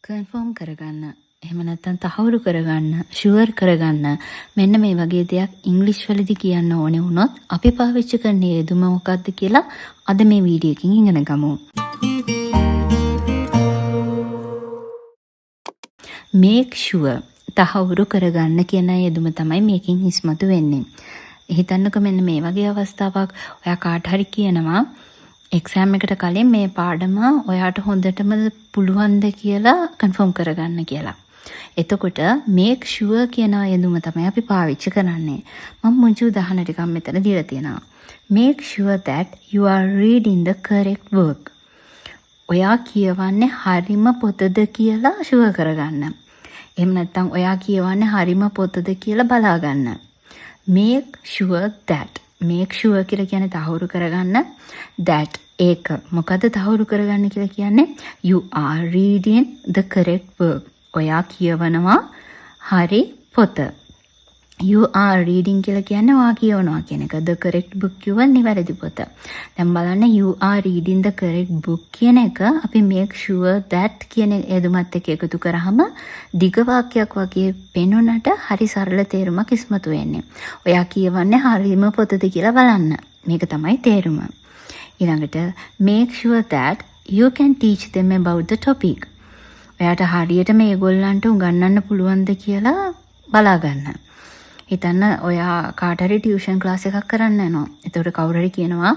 Confirm කරගන්න, එහෙම නැත්නම් තහවුරු කරගන්න, ෂුවර් කරගන්න මෙන්න මේ වගේ දෙයක් ඉංග්‍රීසි වලදී කියන්න ඕනේ වුණොත් අපි පාවිච්චි කරන යෙදුම මොකක්ද කියලා අද මේ වීඩියෝ එකකින් ඉගෙන ගමු. make sure තහවුරු කරගන්න කියන යෙදුම තමයි මේකෙන් ඉස්මතු වෙන්නේ. හිතන්නකෝ මෙන්න මේ වගේ අවස්ථාවක් ඔයා කාට හරි කියනවා එක්සෑම් එකට කලින් මේ පාඩම ඔයාට හොඳටම පුළුවන්ද කියලා කන්ෆර්ම් කරගන්න කියලා. එතකොට make sure කියන යෙදුම තමයි අපි පාවිච්චි කරන්නේ. මම මුංචි උදාහරණ ටිකක් මෙතන දීලා තියෙනවා. Make sure that you are reading the correct book. ඔයා කියවන්නේ හරිම පොතද කියලා ෂුවර් කරගන්න. එහෙම නැත්නම් ඔයා කියවන්නේ හරිම පොතද කියලා බලාගන්න. Make sure that. Make sure කියලා කියන්නේ තහවුරු කරගන්න. That ඒක මොකද තහවුරු කරගන්න කියලා කියන්නේ you are reading the correct book. ඔයා කියවනවා හරි පොත. You are reading කියලා කියන්නේ ඔයා කියවනවා කියන එක. The correct book කියව නිවැරදි පොත. දැන් බලන්න you are reading the correct book කියන එක අපි make sure that කියන යෙදුමත් එක්ක එකතු කරාම දිග වාක්‍යයක් වගේ පෙනුනට හරි සරල තේරුමක් ඉස්මතු වෙන්නේ. ඔයා කියවන්නේ හරිම පොතද කියලා බලන්න. මේක තමයි තේරුම. ඊළඟට make sure that you can teach them about the topic. ඔයාට හරියට මේගොල්ලන්ට උගන්වන්න පුළුවන්ද කියලා බලා ගන්න. හිතන්න ඔයා කාට හරි ටියුෂන් ක්ලාස් එකක් කරන්න යනවා. එතකොට කවුරු හරි කියනවා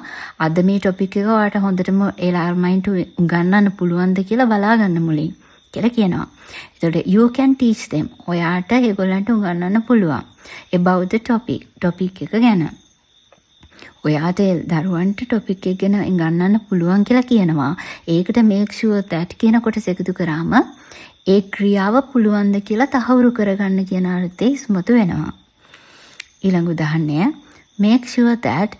අද මේ ටොපික් එක ඔයාට හොඳටම ඒ ළමයින්ට උගන්වන්න පුළුවන්ද කියලා බලා ගන්න මුලින් කියලා කියනවා. එතකොට you can teach them. ඔයාට ඒගොල්ලන්ට උගන්වන්න පුළුවන්. about the topic. topic එක ගැන. ඔයාට දරුවන්ට ටොපික් එක ගැන ඉගන්නන්න පුළුවන් කියලා කියනවා. ඒකට make sure that කියන කොටස එකතු කරාම ඒ ක්‍රියාව පුළුවන්ද කියලා තහවුරු කරගන්න කියන අර්ථය ඉස්මතු වෙනවා. ඊළඟ උදාහරණය make sure that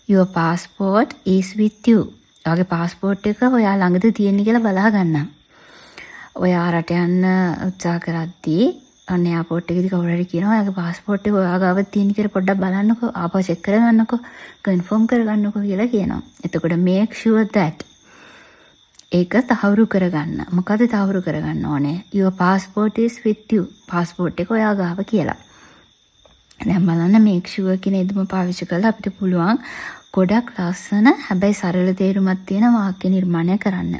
your passport is with you. ඔයාගේ passport එක ඔයා ළඟද තියෙන්නේ කියලා බලා ගන්න. ඔයා රට යන්න උත්සාහ කරද්දී අන්න එයාපෝට් එකේදී කවුරු හරි කියනවා ඔයාගේ passport එක ඔයා ගාව තියෙන කියලා පොඩ්ඩක් බලන්නකෝ, ආපහු චෙක් කරගන්නකෝ, කන්ෆර්ම් කරගන්නකෝ කියලා කියනවා. එතකොට make sure that ඒක තහවුරු කරගන්න. මොකද තහවුරු කරගන්න ඕනේ? your passport is with you. passport එක ඔයා ගාව කියලා. දැන් බලන්න make sure කියන යෙදුම පාවිච්චි කරලා අපිට පුළුවන් ගොඩක් ලස්සන හැබැයි සරල තේරුමක් තියෙන වාක්‍ය නිර්මාණය කරන්න.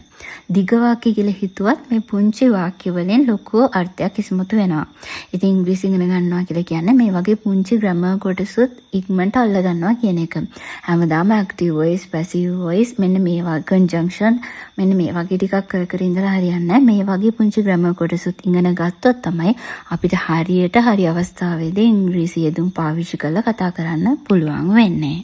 දිග වාක්‍ය කියලා හිතුවත් මේ පුංචි වාක්‍ය වලින් ලොකු අර්ථයක් ඉස්මතු වෙනවා. ඉතින් ඉංග්‍රීසි ඉගෙන ගන්නවා කියලා කියන්නේ මේ වගේ පුංචි ග්‍රැමර් කොටසුත් ඉක්මනට අල්ල ගන්නවා කියන එක. හැමදාම active voice, passive voice මෙන්න මේ වගේ conjunction මෙන්න මේ වගේ ටිකක් කර කර ඉඳලා හරියන්නේ නැහැ. මේ වගේ පුංචි ග්‍රැමර් කොටසුත් ඉගෙන ගත්තොත් තමයි අපිට හරියට හරි අවස්ථාවේදී ඉංග්‍රීසි යෙදුම් පාවිච්චි කරලා කතා කරන්න පුළුවන් වෙන්නේ.